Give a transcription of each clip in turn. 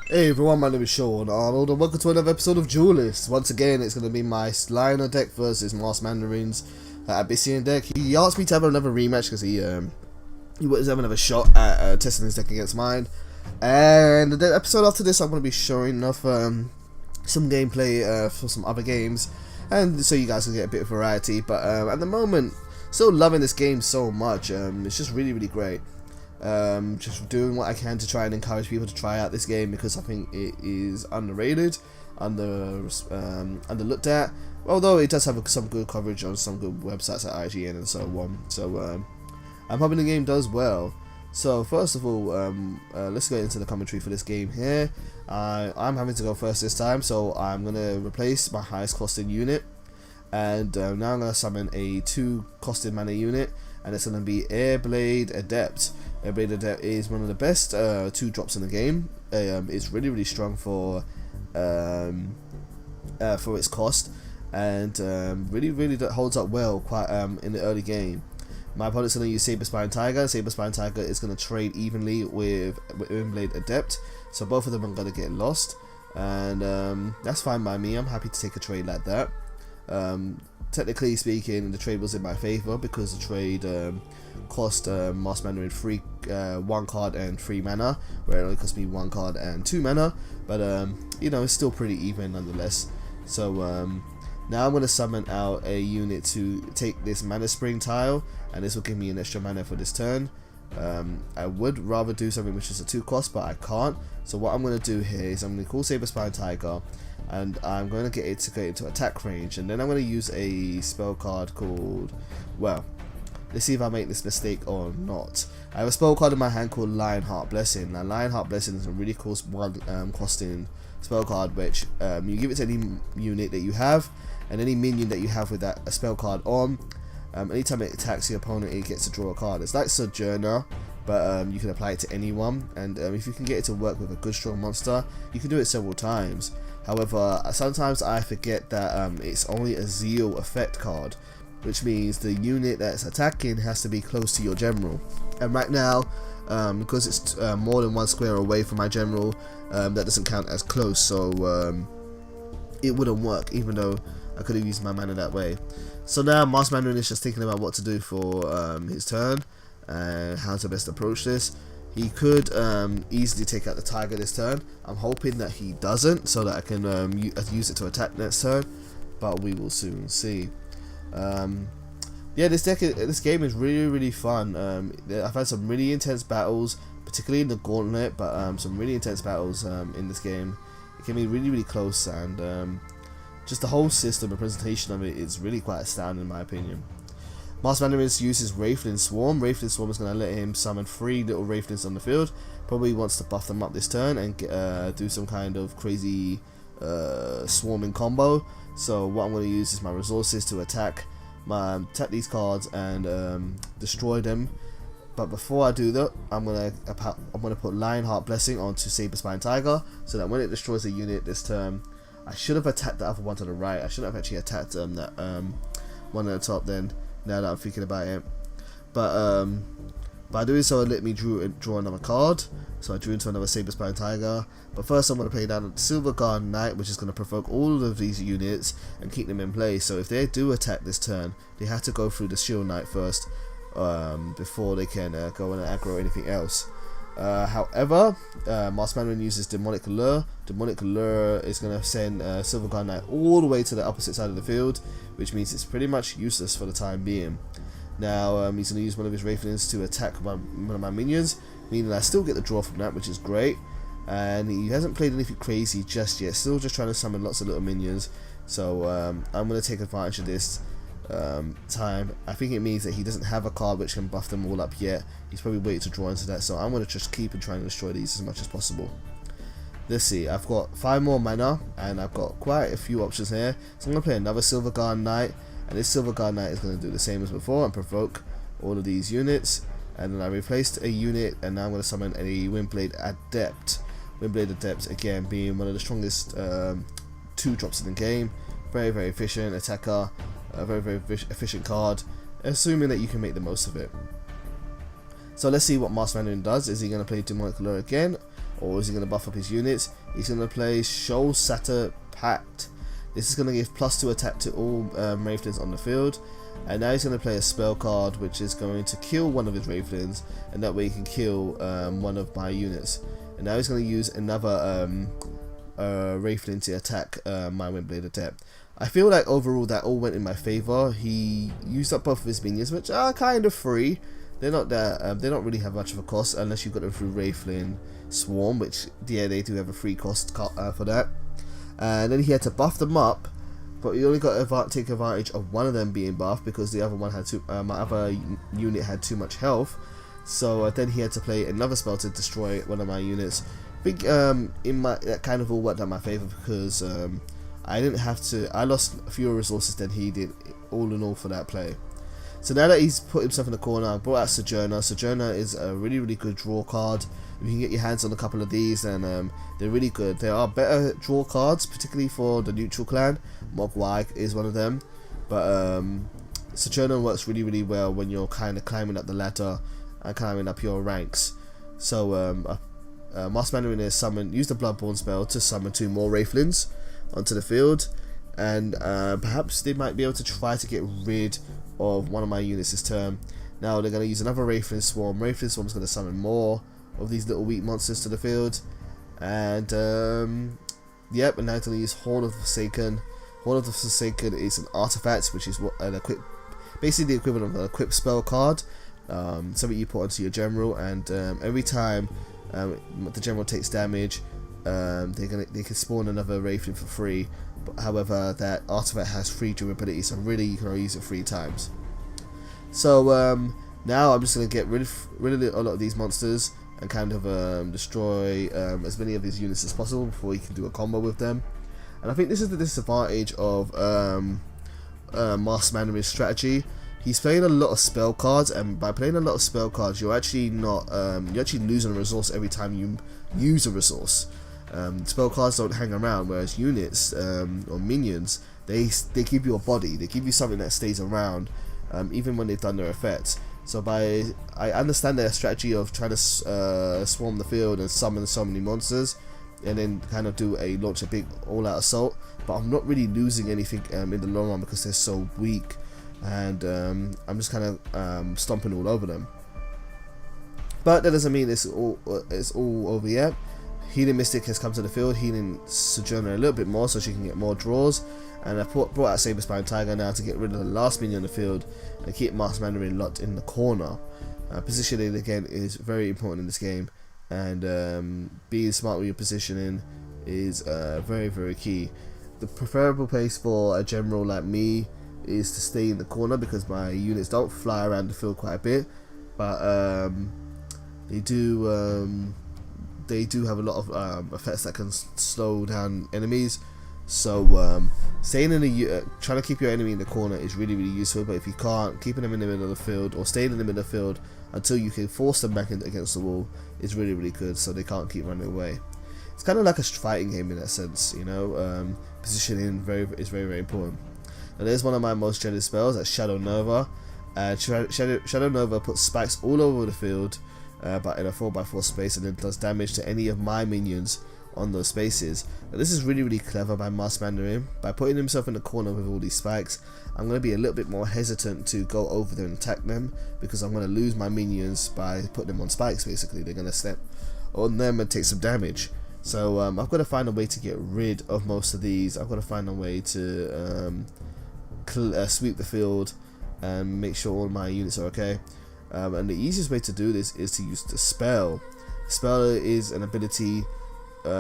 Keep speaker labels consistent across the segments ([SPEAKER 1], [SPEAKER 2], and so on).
[SPEAKER 1] Hey everyone, my name is Sean Arnold and welcome to another episode of Duelyst. Once again, it's going to be my Lyonar deck versus Masked Mandarin's Abyssian deck. He asked me to have another rematch because he was having another shot at testing his deck against mine. And the episode after this, I'm going to be showing off some gameplay for some other games, and so you guys can get a bit of variety. But at the moment, still loving this game so much. It's just really great. Just doing what I can to try and encourage people to try out this game because I think it is underrated, underlooked at. Although it does have some good coverage on some good websites like IGN and so on. So I'm hoping the game does well. So first of all, let's get into the commentary for this game here. I'm having to go first this time, so I'm gonna replace my highest costing unit, and now I'm gonna summon a 2 costed mana unit, and it's gonna be Airblade Adept. Airblade Adept is one of the best 2 drops in the game. It's really strong for its cost, and really holds up well quite in the early game. My opponent's going to use Saber-Spine Tiger. Saber-Spine Tiger is going to trade evenly with Airblade Adept, so both of them are going to get lost, and that's fine by me. I'm happy to take a trade like that. Technically speaking, the trade was in my favor because the trade cost Masked Mandarin 1 card and 3 mana, where it only cost me 1 card and 2 mana, but you know, it's still pretty even nonetheless. So now I'm going to summon out a unit to take this Mana Spring tile, and this will give me an extra mana for this turn. I would rather do something which is a 2 cost, but I can't. So what I'm going to do here is I'm going to call Saber-Spine Tiger, and I'm going to get it to go into attack range, and then I'm going to use a spell card called, well, let's see if I make this mistake or not. I have a spell card in my hand called Lionheart Blessing. Now Lionheart Blessing is a really cool costing spell card, which you give it to any unit that you have, and any minion that you have with that spell card on. Anytime it attacks your opponent, it gets to draw a card. It's like Sojourner, but you can apply it to anyone, and if you can get it to work with a good strong monster, you can do it several times. However, sometimes I forget that it's only a Zeal effect card, which means the unit that's attacking has to be close to your general. And right now, because it's more than 1 square away from my general, that doesn't count as close, so it wouldn't work, even though I could have used my mana that way. So now Masked Mandarin is just thinking about what to do for his turn and how to best approach this. He could easily take out the tiger this turn. I'm hoping that he doesn't, so that I can use it to attack next turn, but we will soon see. Yeah, this game is really fun. I've had some really intense battles, particularly in the Gauntlet, but some really intense battles in this game. It can be really close, and just the whole system and presentation of it is really quite astounding in my opinion. Masked Mandarin uses Wraithlin Swarm. Wraithlin Swarm is going to let him summon 3 little Wraithlins on the field. Probably wants to buff them up this turn and do some kind of crazy swarming combo. So what I'm going to use is my resources to attack these cards and destroy them. But before I do that, I'm gonna put Lionheart Blessing onto Saber-Spine Tiger, so that when it destroys a unit this turn, I should have attacked the other one to the right. I shouldn't have actually attacked that one at the top then, now that I'm thinking about it. But by doing so, it let me draw another card. So I drew into another Saber-Spine Tiger. But first I'm going to play down the Silver Guard Knight, which is going to provoke all of these units and keep them in play. So if they do attack this turn, they have to go through the Shield Knight first before they can go and aggro anything else. However, Masked Mandarin uses Demonic Lure. Demonic Lure is going to send Silver Guard Knight all the way to the opposite side of the field, which means it's pretty much useless for the time being. Now he's going to use one of his Wraithlins to attack one of my minions, meaning I still get the draw from that, which is great. And he hasn't played anything crazy just yet, still just trying to summon lots of little minions. So I'm going to take advantage of this time. I think it means that he doesn't have a card which can buff them all up yet. He's probably waiting to draw into that, so I'm going to just keep and try and destroy these as much as possible. Let's see, I've got 5 more mana and I've got quite a few options here. So I'm going to play another Silver Guard Knight, and this Silver Guard Knight is going to do the same as before and provoke all of these units. And then I replaced a unit, and now I'm going to summon a Windblade Adept. Windblade Adept, again, being one of the strongest 2 drops in the game. Very efficient attacker, a very efficient card, assuming that you can make the most of it. So let's see what Masked Mandarin does. Is he going to play Demonic Lure again, or is he going to buff up his units? He's going to play Show Pact. This is going to give +2 attack to all Wraithlings on the field. And now he's going to play a spell card which is going to kill one of his Wraithlings, and that way he can kill one of my units. And now he's going to use another Wraithling to attack my Windblade Adept. I feel like overall that all went in my favour. He used up both of his minions, which are kind of free. They're not that they don't really have much of a cost unless you got them through Wraithling Swarm, which yeah, they do have a free cost for that. And then he had to buff them up, but he only got to take advantage of one of them being buffed because the other one had my other unit had too much health. So then he had to play another spell to destroy one of my units. I think that kind of all worked out in my favour because I didn't have to. I lost fewer resources than he did, all in all, for that play. So now that he's put himself in the corner, I brought out Sojourner. Sojourner is a really good draw card. If you can get your hands on a couple of these, then they're really good. There are better draw cards, particularly for the neutral clan. Mogwai is one of them, but Sojourner works really well when you're kind of climbing up the ladder and climbing up your ranks. So Masked Mandarin is use the Bloodborne spell to summon 2 more Wraithlings onto the field, and perhaps they might be able to try to get rid of one of my units this turn. Now they're going to use another Wraithling Swarm. Wraithling Swarm is going to summon more of these little weak monsters to the field, and yep, and now they're going to use Horn of the Forsaken. Horn of the Forsaken is an artifact, which is basically the equivalent of an equipped spell card, something you put onto your general, and every time the general takes damage, they can spawn another Wraithling for free. But however, that artifact has free durability, so really you can only use it 3 times. So now I'm just going to get rid of a lot of these monsters and kind of destroy as many of these units as possible before you can do a combo with them. And I think this is the disadvantage of Masked Mandarin's strategy. He's playing a lot of spell cards, and by playing a lot of spell cards, you're actually not you're actually losing a resource every time you use a resource. Spell cards don't hang around, whereas units or minions, they give you a body, they give you something that stays around even when they've done their effects. So I understand their strategy of trying to swarm the field and summon so many monsters, and then kind of launch a big all-out assault. But I'm not really losing anything in the long run because they're so weak, and I'm just kind of stomping all over them. But that doesn't mean it's all over yet. Healing Mystic has come to the field, healing Sojourner a little bit more so she can get more draws. And I brought out Saber Spine Tiger now to get rid of the last minion on the field and keep Masked Mandarin locked in the corner. Positioning again is very important in this game, and being smart with your positioning is very key. The preferable place for a general like me is to stay in the corner because my units don't fly around the field quite a bit, but they do have a lot of effects that can slow down enemies. So staying in the trying to keep your enemy in the corner is really useful. But if you can't, keeping them in the middle of the field or staying in the middle of the field until you can force them back against the wall is really good, so they can't keep running away. It's kind of like a fighting game in that sense, you know. Positioning is very important. Now there's one of my most dreaded spells, that's Shadow Nova. Shadow Nova puts spikes all over the field, but in a 4x4 space, and it does damage to any of my minions on those spaces. Now this is really clever by Masked Mandarin. By putting himself in the corner with all these spikes, I'm going to be a little bit more hesitant to go over there and attack them, because I'm going to lose my minions by putting them on spikes. Basically, they're going to step on them and take some damage. So I've got to find a way to get rid of most of these. I've got to find a way to sweep the field and make sure all my units are okay. And the easiest way to do this is to use the spell. Spell is an ability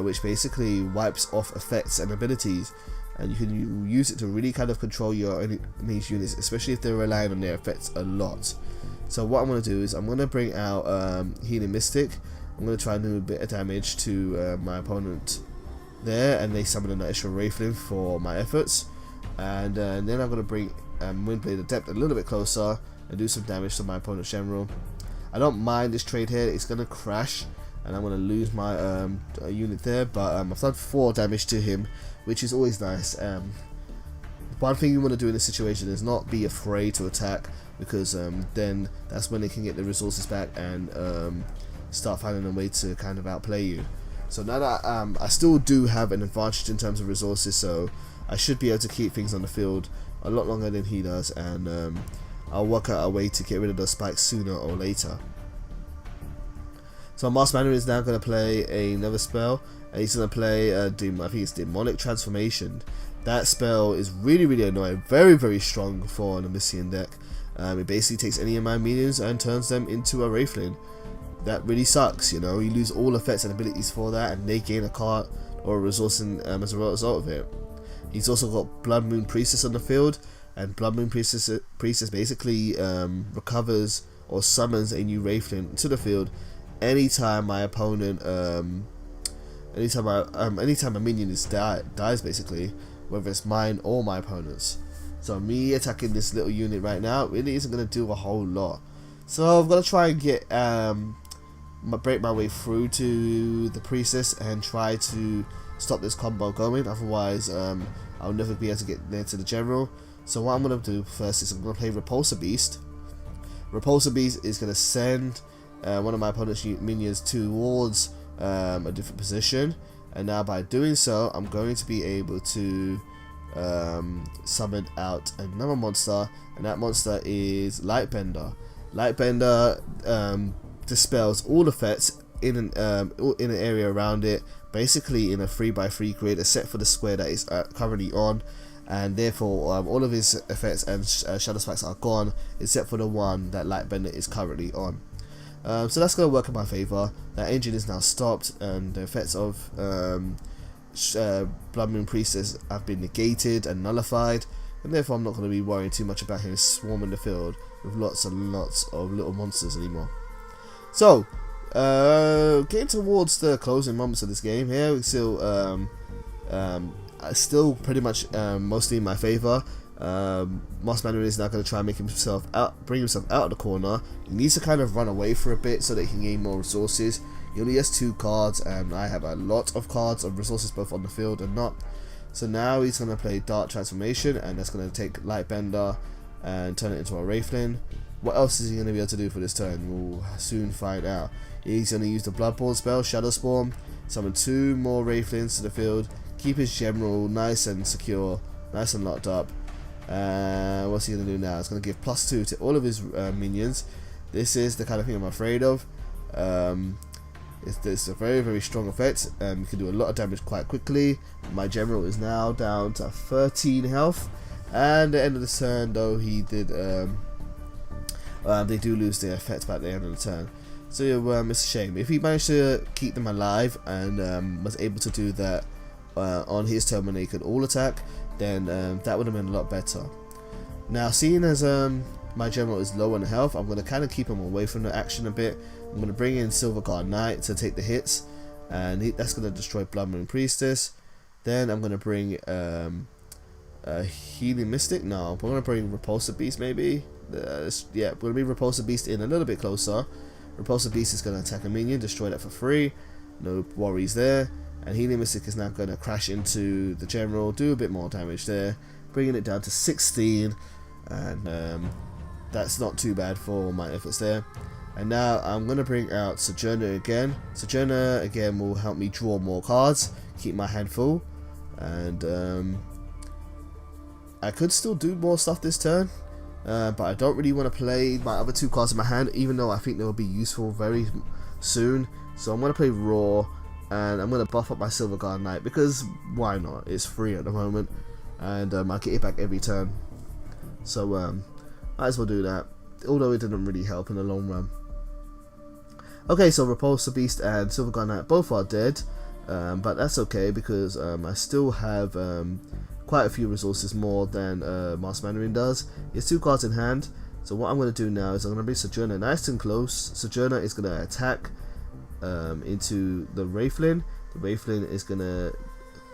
[SPEAKER 1] which basically wipes off effects and abilities, and you can use it to really kind of control your enemy's units, especially if they're relying on their effects a lot. So what I'm going to do is I'm going to bring out Healing Mystic. I'm going to try and do a bit of damage to my opponent there, and they summon an extra Wraithling for my efforts. And then I'm going to bring Windblade Adept a little bit closer and do some damage to my opponent's general. I don't mind this trade here. It's going to crash and I'm going to lose my unit there, but I've done 4 damage to him, which is always nice. One thing you want to do in this situation is not be afraid to attack, because then that's when they can get the resources back and start finding a way to kind of outplay you. So now that I still do have an advantage in terms of resources, so I should be able to keep things on the field a lot longer than he does, and I'll work out a way to get rid of those spikes sooner or later. So Masked Mandarin is now going to play another spell, and he's going to play I think it's Demonic Transformation. That spell is really annoying, very strong for an Abyssian deck. It basically takes any of my minions and turns them into a Wraithling. That really sucks, you know. You lose all effects and abilities for that, and they gain a card or a resource as a result of it. He's also got Blood Moon Priestess on the field, and Blood Moon Priestess basically recovers or summons a new Wraithling to the field anytime my opponent, anytime a minion dies basically, whether it's mine or my opponent's. So me attacking this little unit right now really isn't going to do a whole lot. So I've got to try and get break my way through to the priestess and try to stop this combo going, otherwise I'll never be able to get there to the general. So what I'm going to do first is I'm going to play Repulsor Beast. Repulsor Beast is going to send one of my opponent's minions towards a different position, and now by doing so I'm going to be able to summon out another monster, and that monster is Lightbender. Lightbender dispels all effects in an area around it, basically in a 3x3 grid, except for the square that is currently on, and therefore all of his effects and shadow spikes are gone except for the one that Lightbender is currently on. So that's going to work in my favour. That engine is now stopped, and the effects of Blood Moon Priestess have been negated and nullified, and therefore I'm not going to be worrying too much about him swarming the field with lots and lots of little monsters anymore. So getting towards the closing moments of this game here, we still pretty much mostly in my favour. Masked Mandarin is now going to try and bring himself out of the corner. He needs to kind of run away for a bit so that he can gain more resources. He only has 2 cards, and I have a lot of cards of resources both on the field and not. So now he's going to play Dark Transformation, and that's going to take Lightbender and turn it into a Wraithling. What else is he going to be able to do for this turn? We'll soon find out. He's going to use the Bloodborne spell, Shadow Spawn, summon 2 more Wraithlings to the field, keep his general nice and secure, nice and locked up. What's he going to do now? He's going to give +2 to all of his minions. This is the kind of thing I'm afraid of. It's a very strong effect. You can do a lot of damage quite quickly. My general is now down to 13 health, and at the end of the turn, though, he did they do lose their effect by the end of the turn. So it's a shame. If he managed to keep them alive and was able to do that on his turn when they could all attack, then that would have been a lot better. Now, seeing as my general is low on health, I'm going to kind of keep him away from the action a bit. I'm going to bring in Silverguard Knight to take the hits, and that's going to destroy Blood Moon Priestess. Then I'm going to bring Healing Mystic. No, I'm going to bring Repulsor Beast maybe. Yeah, we're going to bring Repulsor Beast in a little bit closer. Repulsor Beast is going to attack a minion, destroy that for free. No worries there. And Healing Mystic is now going to crash into the general, do a bit more damage there, bringing it down to 16, and that's not too bad for my efforts there. And now I'm going to bring out Sojourner again. Sojourner again will help me draw more cards, keep my hand full, and I could still do more stuff this turn, but I don't really want to play my other 2 cards in my hand, even though I think they will be useful very soon. So I'm going to play Raw, and I'm going to buff up my Silverguard Knight, because why not? It's free at the moment, and I get it back every turn. So might as well do that, although it didn't really help in the long run. Okay, so Repulsor Beast and Silverguard Knight both are dead, but that's okay, because I still have quite a few resources more than Masked Mandarin does. He has 2 cards in hand, so what I'm going to do now is I'm going to bring Sojourner nice and close. Sojourner is going to attack into the Wraithling. The Wraithling is going to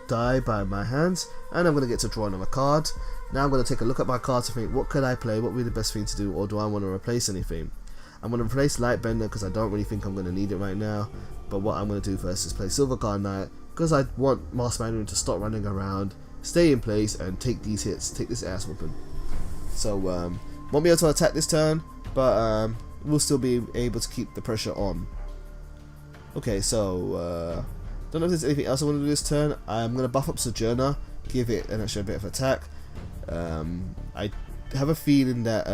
[SPEAKER 1] die by my hands, and I'm going to get to draw another card. Now I'm going to take a look at my cards and think, what could I play, what would be the best thing to do, or do I want to replace anything? I'm going to replace Lightbender because I don't really think I'm going to need it right now, but what I'm going to do first is play Silverguard Knight, because I want Masked Mandarin to stop running around, stay in place, and take these hits, take this ass whooping. So won't be able to attack this turn, but we'll still be able to keep the pressure on. Okay, so Don't know if there's anything else I want to do this turn. I'm going to buff up Sojourner, give it an extra bit of attack. I have a feeling that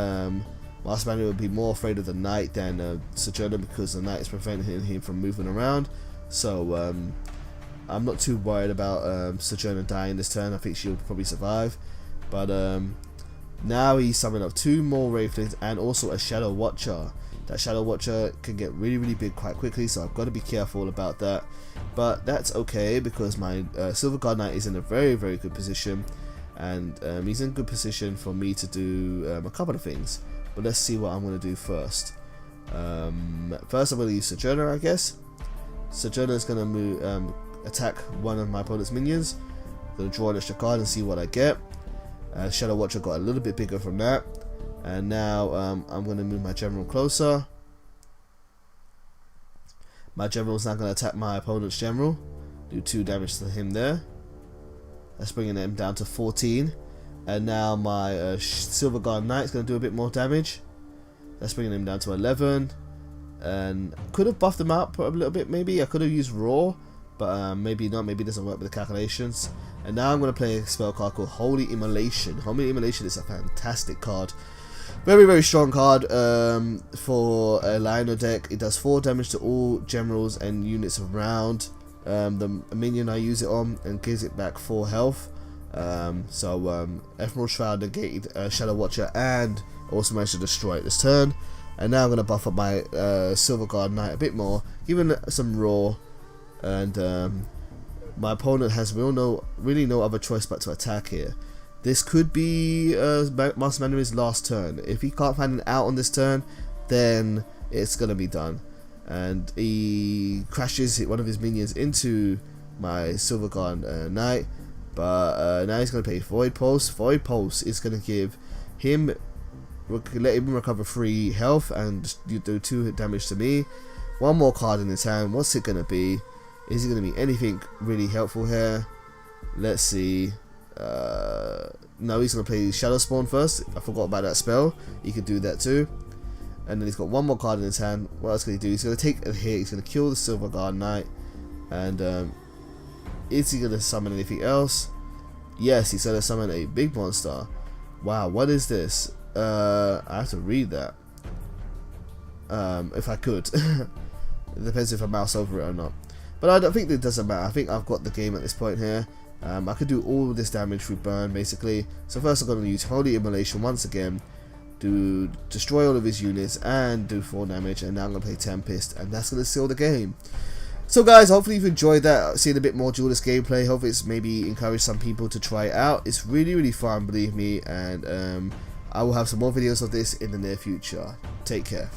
[SPEAKER 1] Masked Mandarin would be more afraid of the Knight than Sojourner, because the Knight is preventing him from moving around. So I'm not too worried about Sojourner dying this turn. I think she'll probably survive. But now he's summoned up 2 more Wraithlings and also a Shadow Watcher. That Shadow Watcher can get really big quite quickly, so I've got to be careful about that. But that's okay, because my Silver Guard Knight is in a very good position, and he's in good position for me to do a couple of things. But let's see what I'm going to do first. First I'm going to use Sojourner, I guess. Sojourner is going to move, attack one of my opponent's minions. I'm going to draw an extra card and see what I get. Shadow Watcher got a little bit bigger from that. And now I'm going to move my General closer. My General is now going to attack my opponent's General. Do 2 damage to him there. That's bringing him down to 14. And now my Silver Guard Knight is going to do a bit more damage. That's bringing him down to 11. And could have buffed him up a little bit maybe. I could have used Raw. But maybe not, maybe it doesn't work with the calculations. And now I'm going to play a spell card called Holy Immolation. Holy Immolation is a fantastic card. Very strong card for a Lyonar deck. It does 4 damage to all generals and units around the minion I use it on, and gives it back 4 health. Ephemeral Shroud negated Shadow Watcher and also managed to destroy it this turn. And now I'm going to buff up my Silver Guard Knight a bit more, giving it some Raw. And my opponent has really no other choice but to attack here. This could be Masked Mandarin's last turn. If he can't find an out on this turn, then it's gonna be done. And he crashes one of his minions into my Silver Guard Knight. But now he's gonna play Void Pulse. Void Pulse is gonna give him, let him recover 3 health and do 2 damage to me. 1 more card in his hand. What's it gonna be? Is it going to be anything really helpful here? Let's see. No, he's going to play Shadow Spawn first. I forgot about that spell. He could do that too. And then he's got 1 more card in his hand. What else can he do? He's going to take a hit. He's going to kill the Silver Guard Knight. And is he going to summon anything else? Yes, he's going to summon a big monster. Wow, what is this? I have to read that. If I could. It depends if I mouse over it or not. But I don't think it doesn't matter. I think I've got the game at this point here. I could do all this damage through burn basically. So first I'm going to use Holy Immolation once again to destroy all of his units and do 4 damage. And now I'm going to play Tempest, and that's going to seal the game. So guys, hopefully you've enjoyed that, seeing a bit more Duelyst gameplay. Hopefully it's maybe encouraged some people to try it out. It's really fun, believe me. And I will have some more videos of this in the near future. Take care.